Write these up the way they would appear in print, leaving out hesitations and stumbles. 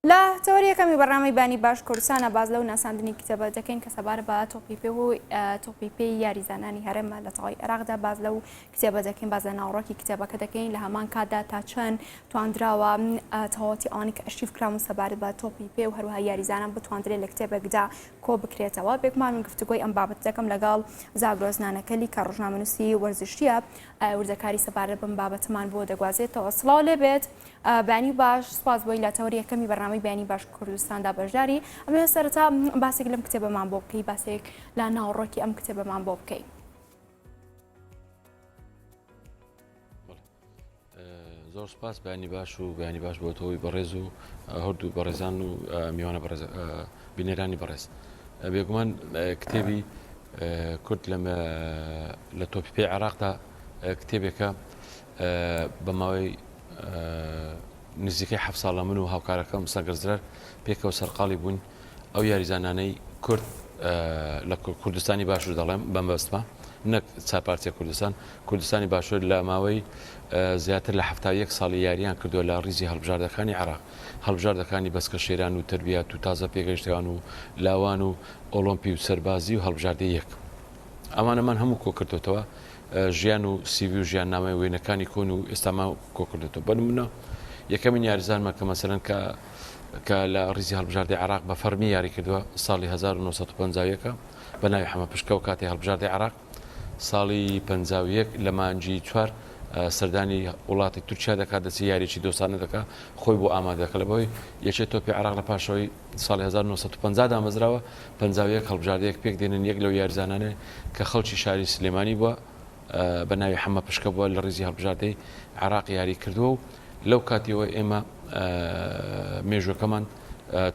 لە تەوەریەکەمی بەڕنامەی بانی باش کوردستانە باز لەو ناساندنی کتێبە دەکەین کە سەبارە بە تۆپیپێ و تۆپیپێی یاریزانانی هەرێمە لە تەواوی عێراقدا باز لەو کتێبە دەکەین باز لە ناوڕۆکی کتێبەکە دەکەین لە هەمان کاتدا تا چەند توانراوە تەواوەتی ئەوانی کە ئەرشیف کرامون سەبارەت بە تۆپیپێ و هەروەها یاریزانان بتوانرێت لە کتێبێکدا کۆ بکرێتەوە. بێگومان من گفتوگۆی ئەم بابەت دەکەم لەگەڵ زاگرۆز نانەکەلی کە ڕۆژنامەنووسی وەرزشیە وردەکاری سەبارەت بەم بابەتمان بۆ دەگوازێتەوە. سڵاو لێبێت بانی باش، سپاس بۆی لە تەوەریەکەمی بەڕنامەی بانی باش کوردستاندا بەشداری. ئەمە سەرەتا باسێک لەم کتێبەمان بۆ بکەی، باسێک لە ناوڕۆکی ئەم کتێبەمان بۆ بکەی. زۆر سپاس بانی باش و بانی باش بۆ تۆی بەڕێز و هەردوو بەڕێزان و میوانە بینێرانی بەڕێز. بێگومان کتێبی کورد لە تۆپیپێ عێراقدا کتێبێکە بە ماوەی نزیکەی 7 ساڵە من و هاوکارەکەم سەگەرزرار پێکەوە سەرقاڵی بوون ئەو یاریزانانەی کورد لە کوردستانی باشوور دەڵێم بەمبەستمە نەک چاپارتیە کوردستانی باشوور لە ماوەی زیاتر لە 71 ساڵی یاریان کردووە لە ڕیزی هەڵبژاردەکانی عێراق، هەڵبژاردەکانی بەسکە شێران و تربیات و تازە پێگەشتیان و لاوان و ئۆلۆمپی و سەربازی و هەڵبژاردەی یەک. ئەمانەمان هەموو کۆ کردوتەوە ژیان و سیوی و ژیان نامەی وێنەکانی کۆن و ئێستاما کۆ کردوتەوە. بەنمونە یەکەمین یاریزانمە کە مەسەرەن کە لە ڕیزی هەڵبژاردەی عێراق بە فەرمی یاری کردووە ساڵی 1950 بە ناوی حەمە پشکە و کاتی هەڵبژاردەی عێراق، ساڵی 51 لە مانجی 4 سەردانی وڵاتی تورکیا دەکات دەچی یاریی دۆستانە دەکات خۆی بۆ ئامادەکە لە بۆی یەکێت تۆپی عێراق لە پاشەوەی ساڵی 1950 دامەزراوە 51 هەڵبژاردەیەک پێک دێنن یەک لەو یاریزانانە کە خەڵکی شاری سلێمانی بووە بە ناوی حەمە پشکە بووە لە ڕیزی هەڵبژاردەی عێراق یاری کردووە و لەو کاتیەوە ئێمە مێژوەکەمان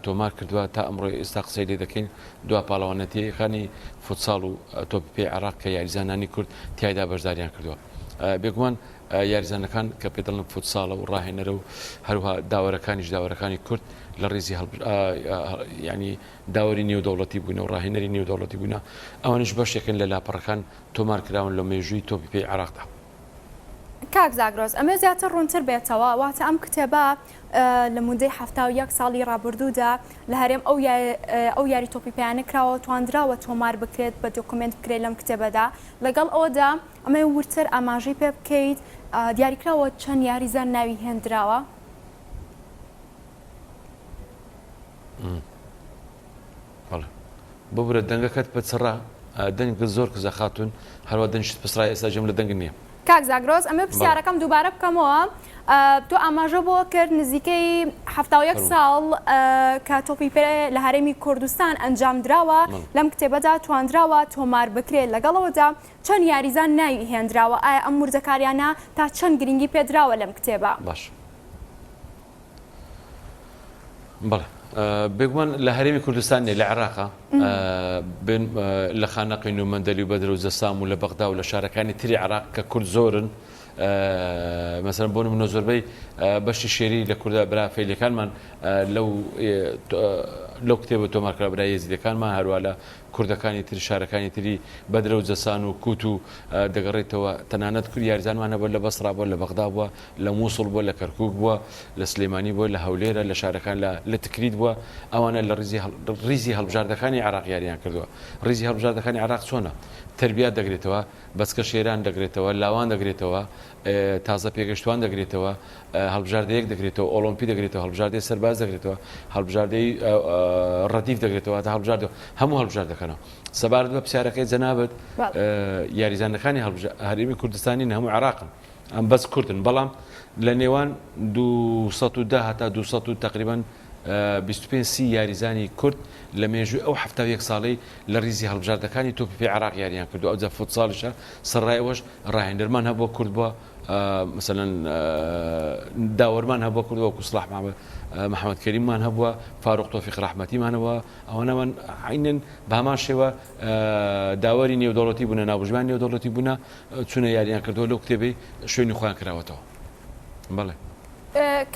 تۆمار کردووە تا ئەمڕۆی ئێستا قسەی لێ دەکەین دوا پاڵەوانەتیەکانی فوتساڵ و تۆپیپێ عێراق کە یاریزانانی کورد تیایدا بەشداریان کردووە. بێگومان یاریزانەکان کە پێ دەڵن فوتساڵە و ڕاهێنەرە و هەروها داوەرەکانی کورد لە ڕێزی ینی داوەری نێودەوڵەتی بوون و ڕاهێنەری نێودەوڵەتی بوون ئەوانش بەشێکن لە لاپەڕەکان تۆمار کراون لە مێژووی تۆپیپێ عێراقدا. کاک زاگرۆز ئەمە زیاتر ڕوونتر بێتەوە واتە ئەم کتێبە لە مودەی 71 ساڵی ڕابردوودا لە هەرێم ئەو یاری تۆپیپیانە کراوە توانراوە تۆمار بکرێت بە دۆکومنت بکرێت لەم کتێبەدا لەگەڵ ئەوەدا ئەمە ورتر ئاماژەی پێ بکەیت دیاریکراوە چەند یاریزان ناوی هێنراوە. ببرە دەنگەکەت بچڕا دەنگ زۆر کزە خاتون هەروە دەنجت پسرای ئێستا جەم لە دەنگ نییە. کاک زاگرۆز ئەمە پرسیارەکەم دووبارە بکەمەوە تۆ ئاماژە بۆ کرد نزیکەی 71 ساڵ کە تۆپیپێ لە هەرێمی کوردستان ئەنجام دراوە لەم کتێبەدا توانراوە تۆمار بکرێت لەگەڵەوەدا چەند یاریزان ناوی هێنراوە ئایا ئەم وردەکاریانە تا چەند گرنگی پێدراوە لەم کتێبە؟ باش بەڵێ بێگومان لە هەرێمی کوردستان لە عێراقا لە خانەقین و مەندەلی و بەدر و زەسام و لە بەغدا و لە شارەکانی تری عێراق کە کورد زۆرن مەسەرەن بۆ نمونە زۆربەی بەشی شێری لە کوردە برافێلەکانمان لەو کتێبە تۆمارکرا برای یەزیدەکانمان هەروە لە کوردەکانی تری شارەکانی تری بەدرە و جەسان و کووت و دەگەڕێتەوە تەنانەت کورد یاریزانمانە بۆ لە بەسڕا بووە لە بەغدا بووە لە مووسڵ بووە لە کەرکووک بووە لە سلێمانی بووە لە هەولێرە لە شارەکان لە تکریت بووە ئەوانە لە ڕیزی هەڵبژاردەکانی عێراق یاریان کردووە. ڕیزی هەڵبژاردەکانی عێراق چۆنە؟ تربیات دەگرێتەوە، بەسکە شێران دەگرێتەوە، لاوان دەگرێتەوە، تازە پێگەشتوان دەگرێتەوە، هەڵبژاردەیەک دەگرێتەوە، ئۆلۆمپی دەگرێتەوە، هەڵبژاردەی سەرباز دەگرێتەوە، هەڵبژاردەی ڕەدیف دەگرێتەوە تا هەڵبژاردەوە هەموو هەڵبژاردەکەنەوە. سەبارەت بە پرسیارەکەی جەنابەت یاریزانەکانی هەرێمی کوردستانی هەموو عێراقن ئەم بەس کوردن بەڵام لە نێوان 210 هەتا 200 تقریبا 25 یاریزانی کورد لە مێژووی ئەو 71 ساڵەی لە ڕیزی هەڵبژاردەکانی تۆپیپێ عێراق یاریان کردو ئەوجا فوتساڵیشە سەرڕایەوەش ڕاهێنەرمان هەبووە کورد بووە مثلەن داوەرمان هەبووە کورد وەکو سڵاح محەممەد کەریممان هەبووە فاروق تۆفیق ڕەحمەتیمانەوە ئەوانەمان عینەن بە هەمان شێوە داوەری نێودەوڵەتی بوونە ناوژمان نێودەوڵەتی بوونە چونە یاریان کردووە لەو کتێبەی شوێنی خۆیان کراوەتەوە. بەڵێ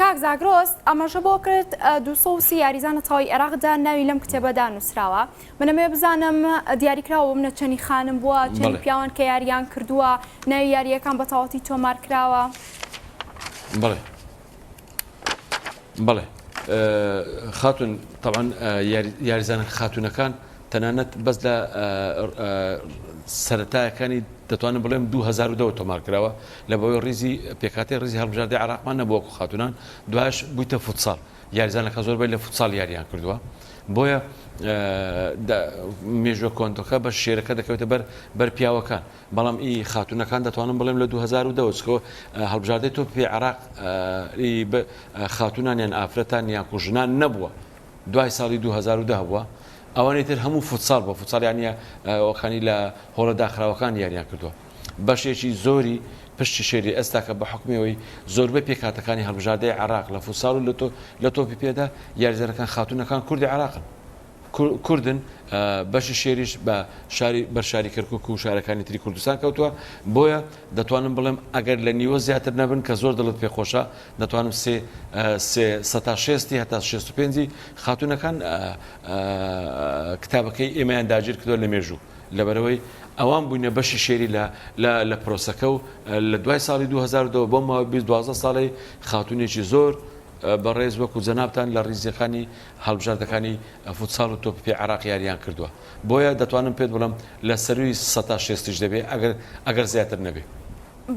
کاک زاگرۆز ئەمەژە بۆ کرد 230 یاریزانە تەواوی عێراقدا ناوی لەم کتێبەدا نووسراوە. منەمێ بزانم دیاریکراوە منە چەندی خانم بووە چەندی پیاوان کە یاریان کردووە ناوی یاریەکان بە تەواوەتی تۆمار کراوە. بەڵێ خاتون طبعا یاریزانە خاتونەکان تەنانەت بەس لە سەرەتایەکانی دەتوانم بڵێم 2010 تۆمار کراوە لە بەوەی ڕیزی پێکاتی ڕیزی هەڵبژاردەی عراقمان نەبووە خاتونان دوایش بوویتە فوتساڵ یاریزانەکە زۆربەی لە فوتساڵ یاریان کردووە بۆیە مێژوە کۆنتۆکە بە شێرەکە دەکەوێتە بەر پیاوەکان بەڵام ئی خاتونەکان دەتوانم بڵێم لە 2010 چکەوە هەڵبژاردەی تۆ پێ عراق خاتونان یان ئافرەتان یان کوژنان نەبووە دوای ساڵی 2010 بووە ئەوانەی تر هەموو فوتساڵ بە فوتساڵ یانە ئەوخانی لە هۆڵە داخراوەکان یاریان کردووە بەشێکی زۆری پشتی شێری ئێستا کە بە حکمەوەی زۆربەی پێکاتەکانی هەڵبژاردەی عراق لە فوتساڵ و لە تۆپی پێدا یاریزانەکان خاتونەکان کوردی عراقن کوردن بەشی شێریش بە بەرشاری کەرکووک و شارەکانی تری کوردستان کەوتووە بۆیە دەتوانم بڵێم ئەگەر لە نیوە زیاتر نەبن کە زۆر دڵت پێخۆشە دەتوانم 6 هەتا 65 خاتونەکان کتابەکەی ئێمەیان داگیر کردووە لە مێژوو لەبەرەوەی ئەوان بووینە بەشی شێری لە پرۆسەکە و لە دوای ساڵی 2010 بۆ ماوەی 12 ساڵی خاتونێکی زۆر بەڕێز وەکو جەنابتان لە ڕیزیەکانی هەڵبژاردەکانی فوتساڵ و تۆپی عراق یاریان کردووە بۆیە دەتوانم پێت بڵم لە سەروی 6 دەبێت ئەگەر زیاتر نەبێ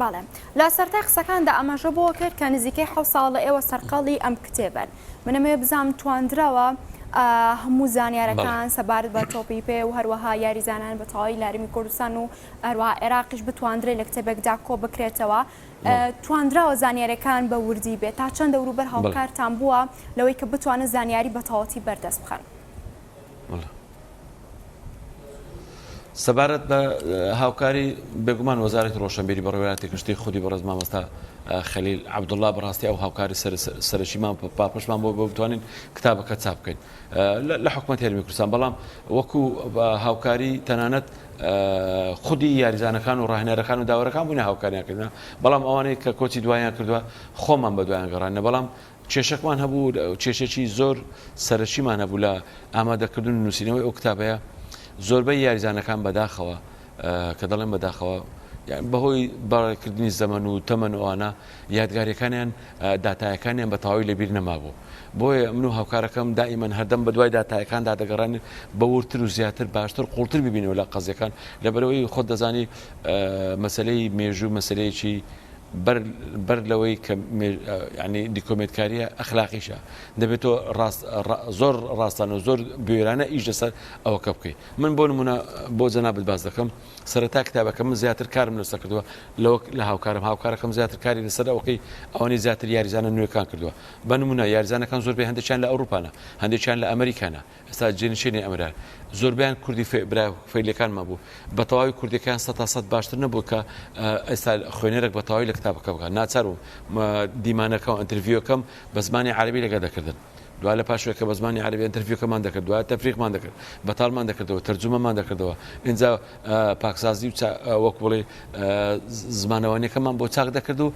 باڵێ لە سەرای قسەکاندا ئەمەژە بۆ کرد کە نزیکەی 7 ساڵ لە ئێوە سەرقاڵی ئەم کتێبن منەمێ بزانم توانراوە هەموو زانیارەکان سەبارەت بە تۆپی پێ و هەروەها یاریزانان بە تەواوی لارمی کوردستان و هەروەها عێراقیش بتواندرێت لە کتێبێکدا کۆ بکرێتەوە توانراوە زانیاریەکان بە وردی بێت تا چەند دەوروبەر هاوکارتان بووە لەوەی کە بتوانن زانیاری بە تەواوەتی بەردەست بخەن سەبارەت بە هاوکاری بێگومان وەزارەتی ڕۆشنبیری بە ڕێوەتی کشتی خودی بەڕێز مامۆستا خەلیل عەبدوڵڵا بەڕاستی ئەو هاوکاری سەرەکیمان پاپشمان بۆ بتوانین کتابەکە چاپ بکەین لە حکوومەت هەرێمی کوردستان بەڵام وەکو هاوکاری تەنانەت خودی یاریزانەکان و ڕاهێنەرەکان و داوەرەکان بوونە هاوکاریان کردن بەڵام ئەوانەی کە کۆچی دوایان کردووە خۆمان بە دوایان گەڕانە بەڵام کێشەکمان هەبوو کێشێکی زۆر سەرەکیمان هەبوو لە ئامادەکردن و نووسینەوەی ئەو کتابەیە زۆربەی یاریزانەکان بەداخەوە کە دەڵێن بەداخەوە بەهۆی باڕێکردنی زەمن و تەمەن ئەوانە یادگاریەکانیان داتایەکانیان بە تەواوی لەبیر نەمابوو بۆیە من و هاوکارەکەم دائیمەن هەردەم بە دوای داتایەکاندا دەگەڕانن بە ورتر و زیاتر باشتر قوڵتر ببینەوە لە قەزیەکان لەبەرەوەی خۆت دەزانی مەسەلەی مێژوو مەسەلەیەکی بەر لەوەی کە ینی دیکۆمێتکاریە ئەخلاقیشە دەبێتەوە زۆر ڕاستانە و زۆر بێرانە ئیش لەسەر ئەوەکە بکەیت من بۆ نمونە بۆ جەنابەت باز دەکەم سەرەتا کتابەکە من زیاتر کارم لەسەر کردووە لە هاوکارەکەم زیاتر کاری لەسەر ئەوەکەی ئەوەی زیاتر یاریزانە نوێەکان کردووە بە نمونە یاریزانەکان زۆربەی هەندێکیان لە ئەوروپانە هەندێکیان لە ئەمریکانە ئێستا جێنشینی ئەمران زۆربیان کوردی فەیلەکانمان بوو بە تەواوی کوردەکان 100% باشتر نەبوو کە ئێستا خوێنەرێک بە تەواوی لە کتابەکە بکات ناچار و دیمانەکە و ئەنتەرویۆکەم بە زمانی عەرەبی لەگە دەکردن دوای لە پاشوێک کە بە زمانی عەرەبی ئەنتەرویۆکەمان دەکرد دوای تەفریقمان دەکرد بەتاڵمان دەکردەوە تەرجمەمان دەکردەوە اینجا پاکسازی و وەکو بڵێ زمانەوانیەکەمان بۆ چاک دەکرد و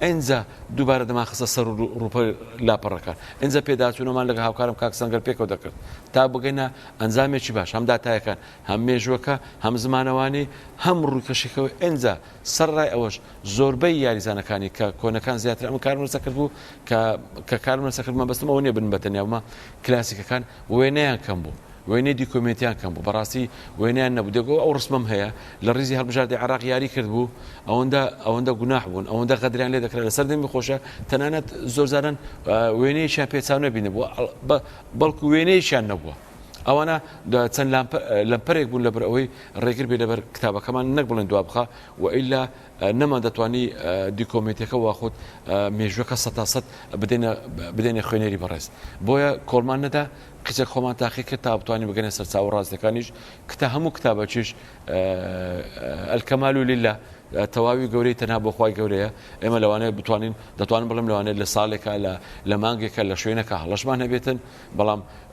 ئەنجا دووبارە دەماخستە سەر ڕووپەی لاپەڕەکان ئەنجا پێداچوونەمان لەگە هاوکارم کاک سەنگەر پێکەوە دەکرد تا بگەینە ئەنجامێکی باش هەم داتایەکان هەم مێژوەکە هەم زمانەوانی هەم ڕووکەشێکەوە ئەنجا سەرڕای ئەوەش زۆربەی یاریزانەکانی کە کۆنەکان زیاتر ئەمە کارمەسە کرد بوو کە کارمەسە کردمان بەستم ئەوە نیە بن بەتەنیاومە کلاسیکەکان وێنەیان کەم بوو وێنەی دیکۆمنتیان کەم بوو بەڕاستی وێنیان نەبوو دەگۆ ئەو ڕسمم هەیە لە ڕیزی هەڵبژاردەی عراق یاری کرد بوو ئەوەندە گوناح بوون ئەوەندە غەدریان لێ دەکرێت لەسەر دەمی خۆشە تەنانەت زۆر زارن وێنەیەکیان پێچاو نەبینە بوو بەڵکو وێنەیەکیان نەبووە ئەوانە چەند لەمپەرێک بوون لەبەر ئەوەی ڕێگر بێ لەبەر کتابەکەمان نەک بڵێن دوا بخە و ئیلا نەمان دەتوانی دیکۆمنتەکە واخۆت مێژوەکە 100% بدەینە خوێنەری بەڕێز بۆیە کۆڵمان نەدا قچێک خۆمان تاقی کرد تا بتوانین بگەنە سەر چاو ڕاستەکانیش کتە هەموو کتابەکیش ئەلکەمال لله تەواوی گەورەی تەنها بۆ خوای گەورەیە ئێمە لەوانەیە دەتوانین بڵێم لەوانەیە لە ساڵێکە لە مانگێکە لە شوێنەکە هەڵەشمان هەبێتن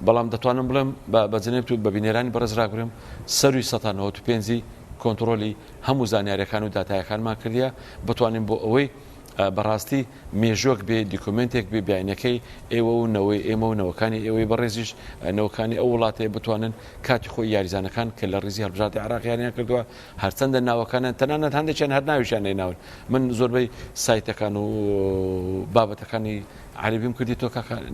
بەڵام دەتوانم بڵێم بەجنێت و بە بینێرانی بەڕێزراگرم سەروی 195 کۆنتترۆلی هەموو زانیاریەکان و داتایەکانمان کردیە بتوانین بۆ ئەوەی بەڕاستی مێژۆک بێ دیکۆمنتێک بێ بیانەکەی ئێوە و نەوەی ئێمە و نەوەکانی ئێوەی بەڕێزیش نەوەکانی ئەو وڵاتەیە بتوانن کاتی خۆی یاریزانەکان کە لە ڕیزی هەڵبژاردی عراقییان کردووە هەرچەندە ناوەکانیان تەنانەت هەندێکیان هەر ناویشیان نێناون من زۆربەی سایتەکان و بابەتەکانی عربیم کردی تۆ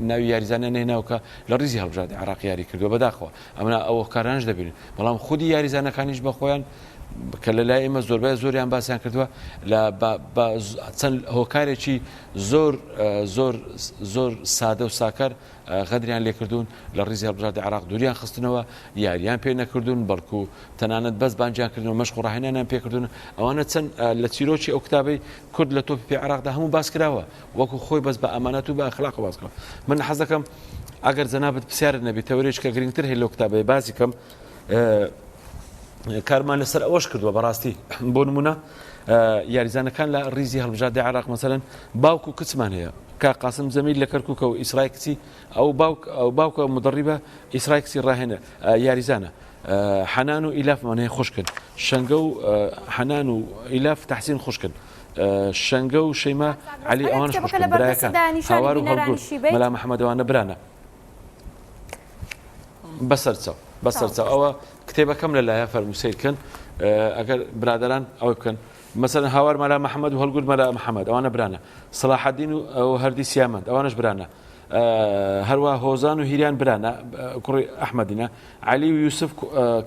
ناوی یاریزانە نێناوکە لە ڕیزی هەڵبژاردی عراقی یاری کردووە بەداخەوە ئەمە ئەوە کارانش دەبین بەڵام خودی یاریزانەکانیش بە خۆیان کە لە لای ئێمە زۆربای زۆریان باسییان کردووە لە چەند هۆکارێکی زۆر سادە و ساکار غەدریان لێکردوون لە ڕیزی هەڵبژاردی عراق دووریان خستنەوە یاریان پێ نەکردوون بەڵکو تەنانەت بەس بانجیان کردن و مەشق و ڕاهێنانیان پێکردوون ئەوانە چەند لە چیرۆکی ئەو کتابەی کورد لە تۆپی پێ عراقدا هەموو باس کراوە وەکو خۆی بەس بە ئەمانەت و بە ئەخلاق باسکەوە من حەز دەکەم ئەگەر جەنابەت پرسیارت نەبێت تەورێک کە گرنگتر هەیە لەو کتابەی باسی کەم کارمان لەسەر ئەوەش کردووە بەڕاستی بۆ نمونە یاریزانەکان لە ڕیزی هەڵبژاردی عراق مەسەلەن باوک و کچمان هەیە کا قاسم زەمیل لە کەرکووکە و ئیسرای کچی ئەو باوکە مدەڕیبە ئیسرای کچی ڕاهێنە یاریزانە حەنان و ئیلافمان هەیە خوشکن شەنگە و حەنان و ئیلاف تەحسین خوشکن شەنگە و شەیما عەلی ئەوانش خوشکن برایەکان هاوار و هەڵگورد مەلا محەممەد ئەوانە برانە بەسەرچە ئەوە کتێبەکەم لەلایە فەرموسیرکن ئەگەر برادران ئەوە بکەن مەسەن هاوار مەلا محەممەد و هەڵگورد مەلا محەممەد ئەوانە برانە سڵاحەدین و هەردی سیامەند ئەوانش برانە هەروە هۆزان و هیریان برانە کوڕی ئەحمەدینە عەلی و یوسف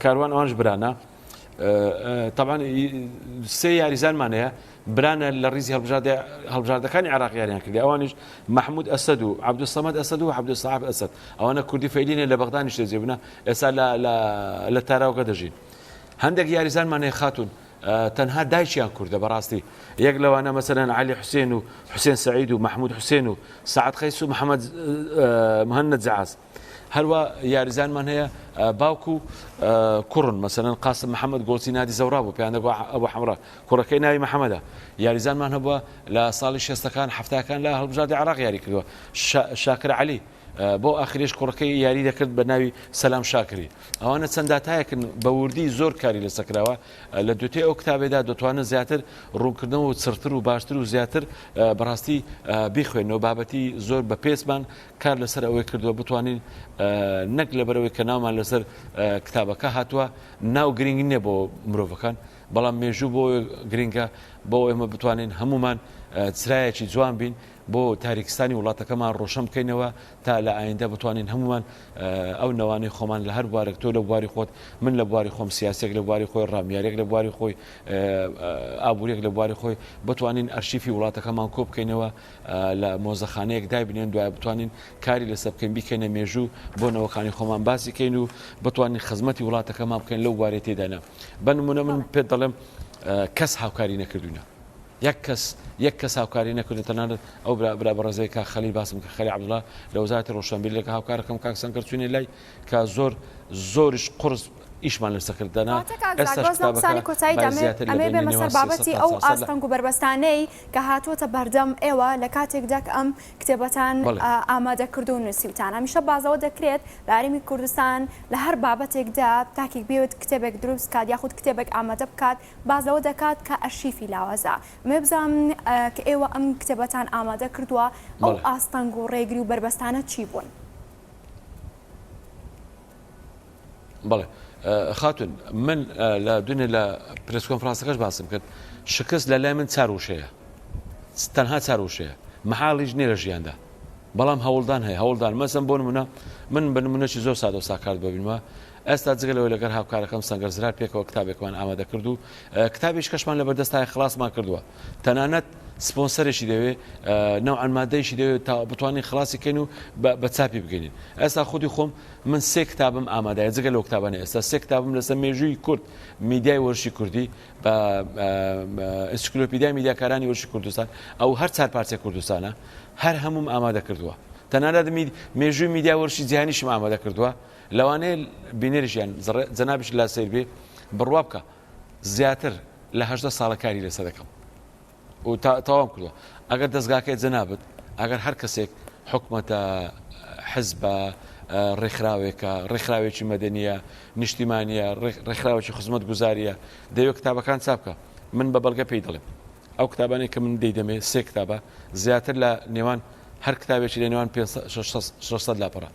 کاروان ئەوانش برانە طبعا سێ یاریزانمان هەیە برانە لە ڕیزی هەڵبژاردەکانی عراقییان کردی ئەوانش محمود ئەسەد و عەبدولسەمەد ئەسەد و عەبدولسەحاب ئەسەد ئەوانە کوردی فەیلینە لە بەغدانیش دەجێبنە ئێستا لە تاراوگە دەژین هەندێک یاریزانمان هەیە خاتون تەنها دایکیان کوردە بەڕاستی یەک لەوانە مەسەلەن عەلی حوسێن و حوسێن سەعید و محمود حوسێن و سەعەد خەیس و محەممەد مهەنەد جەعاز هەروە یاریزانمان هەیە باوکو کوڕن مەسەلەن قاسم محەممەد گۆڵچی نادی زەورا بوو پێیان دەگوڵ ئەبوو حەمرا کوڕەکەی ناوی محەممەدە یاریزانمان هەبووە لە ساڵی شێستەکان هەفتاکان لە هەڵبژاردی عراق یاری کردووە شاکر عەلی بۆ ئاخرێش کوڕەکەی یاری دەکرد بە ناوی سەلام شاکری ئەوانە چەند داتایەکن بە وردی زۆر کاری لەسەکراوە لە دوتێ ئەو کتابێدا دەتوانن زیاتر ڕوونکردنەوە و چرتر و باشتر و زیاتر بەڕاستی بیخوێنەوە بابەتی زۆر بە پێسمان کار لەسەر ئەوەی کردووە بتوانین نەک لەبەرەوەی کە ناومان لەسەر کتابەکە هاتووە ناو گرنگ نییە بۆ مرۆڤەکان بەڵام مێژوو بۆ گرنگە بۆ ئێمە بتوانین هەمومان چرایەکی جوان بین بۆ تاریکستانی وڵاتەکەمان ڕۆشن بکەینەوە تا لە ئایندە بتوانین هەمومان ئەو نەوانەی خۆمان لە هەر بوارێک تۆ لە بواری خۆت من لە بواری خۆم سیاسێک لە بواری خۆی ڕامیارێک لە بواری خۆی ئابوورێک لە بواری خۆی بتوانین ئەرشیفی وڵاتەکەمان کۆ بکەینەوە لە مۆزەخانەیەک دای بنێن دوای بتوانین کاری لەسەر بکەین بیکەینە مێژوو بۆ نەوەکانی خۆمان باسی کەین و بتوانین خزمەتی وڵاتەکەمان بکەین لەو بوارێ تێدانا بەنمونە من پێ دەڵێم کەس هاوکاری نەکردوونە یەک کەس هاوکاری نەکردێت تەنانەت ئەو برا بەڕێزەی کا خەلیل باسم کە خەلی عەبدوڵڵا لە وەزارەتی ڕۆشنبیری لەگە هاوکارەکەم کاک سەنگەر چوونێ لای کە زۆریش قورس ئیشمان لەسەکرددانا ئەمێ بێ مەسەر بابەتی ئەو ئاستەنگ و بربەستانەی کە هاتووەتە بەردەم ئێوە لە کاتێکدا کە ئەم کتێبەتان ئامادەکردو و نووسیوتان هەمیشە بازەوە دەکرێت لە هەرێمی کوردستان لە هەر بابەتێکدا تاکێک بێت کتێبێک دروست کات یاخود کتێبێک ئامادە بکات بازەوە دەکات کە ئەرشیفی لاوازە مێ بزانم کە ئێوە ئەم کتێبەتان ئامادە کردووە ئەو ئاستەنگ و ڕێگری و بربەستانە چی بوون؟ بەڵێ خاتون من لە دوێنێ لە پرس کۆنفرانسەکەش باسم کرد شکست لە لای من چاروشەیە تەنها چاروشەیە مەحاڵیش نێ لە ژیاندا بەڵام هەوڵدان هەیە هەوڵدان مەسم بۆ نمونە من بە نمونەی زۆر سادە و ساکار ببینمە ئێستا جگەلەوەی لەگەر هاوکارەکەم سەنگەر زرار پێکەوە کتابێکمان ئامادە کرد و کتابیش کەشمان لە بەردەستای خلاصمان کردووە تەنانەت سپۆنسەرێکی دەوێت نەوعەن مادەیشی دەوێت تا بتوانین خلاصی کەین و بە چاپی بگەینین ئێستا خودی خۆم من سێ کتابم ئامادەیە جگەل لەو کتابانە ئێستا سێ کتابم لەسەر مێژووی کورد میدیای وەرشی کوردی بە ئەنسیکلۆپیدیای میدیاکارانی وەرشی کوردستان ئەو هەر چار پارچەی کوردستانە هەر هەموم ئامادە کردووە تەنانەت مێژووی میدیا وەرشی جیهانیشم ئامادە کردووە لەوانەیە بینێریشیان جەنابیش لا سیر بێ بڕوا بکە زیاتر لە 18 ساڵە کاری لەسەر دەکەم و تاوام کردووە ئەگەر دەستگاکەی جەنابێت ئەگەر هەر کەسێک حکومەتە حزبە ڕێکخراوێکی مەدەنیە نیشتیمانیە ڕێکخراوێکی خزمەت گوزاریە دەوێت کتابەکان چاپ بکە من بە بەڵگە پێی دەڵێم ئەو کتابانێک کە من دەیدەمێ سێ کتابە زیاتر لە نێوان هەر کتابێکی لە نێوان 600 لاپەڕە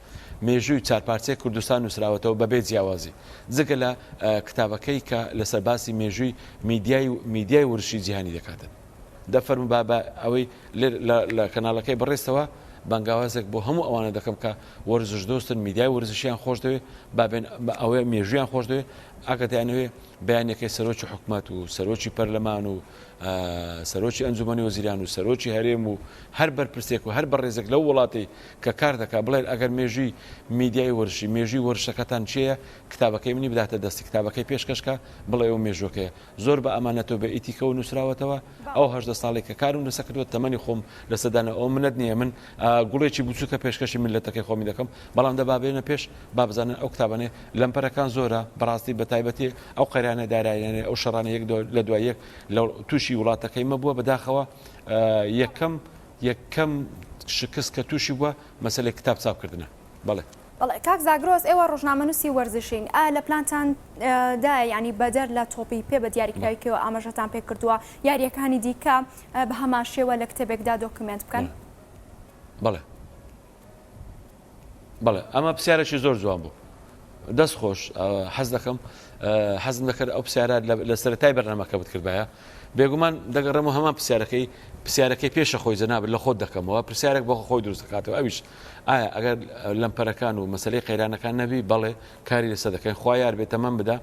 مێژووی چارپارچەی کوردستان نووسراوەتەوە بەبێ جیاوازی جگە لە کتابەکەی کە لەسەر باسی مێژووی میدیای ورشی جیهانی دەکاتن دەفەرمو با ئەوەی لە کەناڵەکەی بڕێستەوە بەنگاوازێک بۆ هەموو ئەوانە دەکەم کە وەرزش دۆستن میدیای ورزشیان خۆش دەوێت بابێن ئەوەیە مێژویان خۆش دەوێت ئاگدایانەوێ بەیانەکەی سەرۆکی حکوومەت و سەرۆکی پەرلەمان و سەرۆکی ئەنجومەنی وەزیران و سەرۆکی هەرێم و هەر بەرپرسێک و هەر بەڕێزێک لەو وڵاتی کە کار دەکات بڵێن ئەگەر مێژووی میدیای ورشی مێژووی ورشەکەتان چییە کتابەکەی منی بداتە دەستی کتابەکەی پێشکەشکە بڵێ ئەو مێژوەکەیە زۆر بە ئەمانەتەوە بە ئیتیکە و نووسراوەتەوە ئەو 18 ساڵێک کە کارم لەسەر کردووە تەمەنی خۆم لەسەدانە ئەو منەت نییە من گوڵێکی بچووکە پێشکەشی ملەتەکەی خۆمی دەکەم بەڵام دەبابێنە پێش بابزانن ئەو کتابانێ لەمپەرەکان زۆرە بەڕاستی بە تایبەتی ئەو قەرانە دارایانێ ئەو شەڕانە یەک لە دوای یەک لە تووشی وڵاتەکەی مەبووە بەداخەوە یەکەم شکست کە تووشی بووە مەسەلەی کتاب چاپکردنە بەڵێ بەڵێ کاک زاگرۆس ئێوە ڕۆژنامەنووسی وەرزشین لە پلانتان دا ینی بەدەر لە تۆپی پێ بە دیاریکراویکەوە ئاماژەتان پێ کردووە یاریەکانی دیکە بە هەمان شێوە لە کتێبێکدا دۆکمنت بکەن بەڵێ ئەمە پرسیارێکی زۆر جوان بوو دەست خۆش حەز دەکەم حەزم دەکرد ئەو پرسیارە لە سەرەتای بەرنامەکە بتکردایە بێگومان دەگەڕێمەوە هەمان پرسیارەکەی پێشە خۆی جەنابێت لە خۆت دەکەمەوە پرسیارێک بۆ خۆی دروست دەکاتەوە ئەویش ئایا ئەگەر لەمپەرەکان و مەسەلەی قەیرانەکان نەبی بەڵێ کاری لەسەر دەکەین خوا یار بێت تەمەم بدا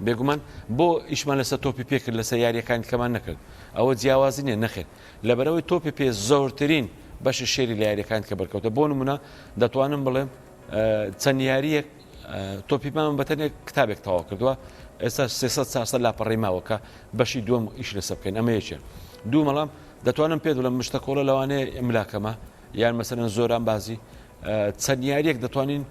بێگومان بۆ ئیشمان لەسەر تۆپی پێکرد لەسەر یاریەکانی کەمان نەکرد ئەوە جیاوازی نیە نەخێت لەبەرەوەی تۆپی پێ زۆرترین بەشی شێری لە یاریەکان کە بەرکەوتە بۆ نمونە دەتوانم بڵێم چەند یاریەک تۆپیمان بەتەنێک کتابێک تەواو کردووە ئێستا 300 لاپەڕی ماوەکە بەشی دووەم ئیش لەسەر بکەین ئەمە یەکێ دوو مەڵام دەتوانم پێ دڵم مشتە کۆڵە لەوانەیە ملاکەمە یان مەسەرەن زۆران بازی چەند یاریەک دەتوانین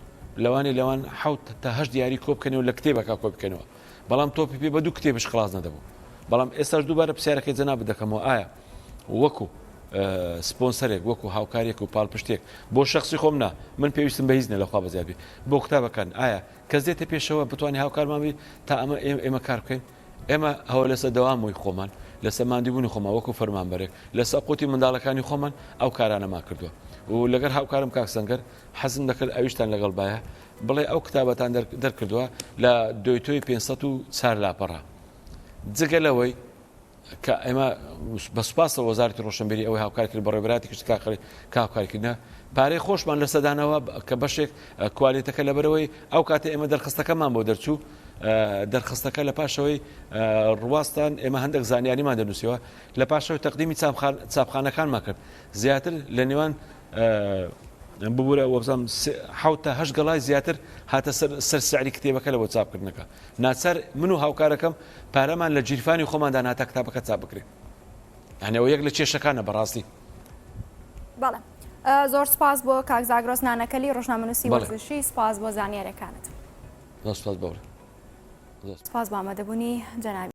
لەوان 7 تا 8 دیاری کۆ بکەنەوە لە کتێبەکە کۆ بکەنەوە بەڵام تۆپی پێ بە دوو کتێبش خلاص نەدەبوو بەڵام ئێستاش دووبارە پرسیارەکەی جەناب دەکەمەوە ئایا وەکو سپۆنسەرێک وەکو هاوکارێک و پاڵپشتێک بۆ شخصی خۆم نا من پێویستم بە هیچ نە لەخوا بەزیابی بۆ کتابەکان ئایا کەس دێتە پێشەوە بتوانانی هاوکارمانبی تا ئێمە کار بکەین ئێمە هەوە لەسەر دەوامەوەی خۆمان لەسەر ماندیبوونی خۆمان وەکو فەرمانبەرێک لەسەر قوتی منداڵەکانی خۆمان ئەو کارانەما کردووە و لەگەر هاوکارم کاک سەنگەر حەزم دەکرد ئەویشتان لەگەڵ بایە بڵێ ئەو کتابەتان دەرکردووە لە دوێتۆی 504 لاپەڕە جگە لەوەی کە ئێمە بەسپاسە وەزارەتی ڕۆشنبیری ئەوەی هاوکاری کرد بە ڕێبەراتی کشت کاکاریکردنە پارەی خۆشمان لەسەدانەوە کە بەشێک کوالیتەکە لەبەرەوەی ئەو کاتێ ئێمە دەرخستەکەمان بۆ دەرچوو دەرخستەکە لە پاشەوەی ڕواستان ئێمە هەندێک زانیاریمان دەنووسیەوە لە پاشەوەی تەقدیمی چاپخانەکانمان کرد زیاتر لە نێوان ببوورە وەبزانم 7 تا 8 گەڵای زیاتر هاتە سەر سعری کتێبەکە لە بۆ چاپکردنەکە ناچار من و هاوکارەکەم پارەمان لە جیرفانی خۆماندا ناتە کتابەکە چاپ بکرێت یانەوە یەک لە کێشەکانە بەڕاستی بەڵێ زۆر سپاس بۆ کاک زاگرۆس نانەکەلی ڕۆژنامەنووسی وەرزشی سپاس بۆ زانیاریەکانت سپاس بەوڕێ سپاس بۆ ئامادەبوونی جەنابی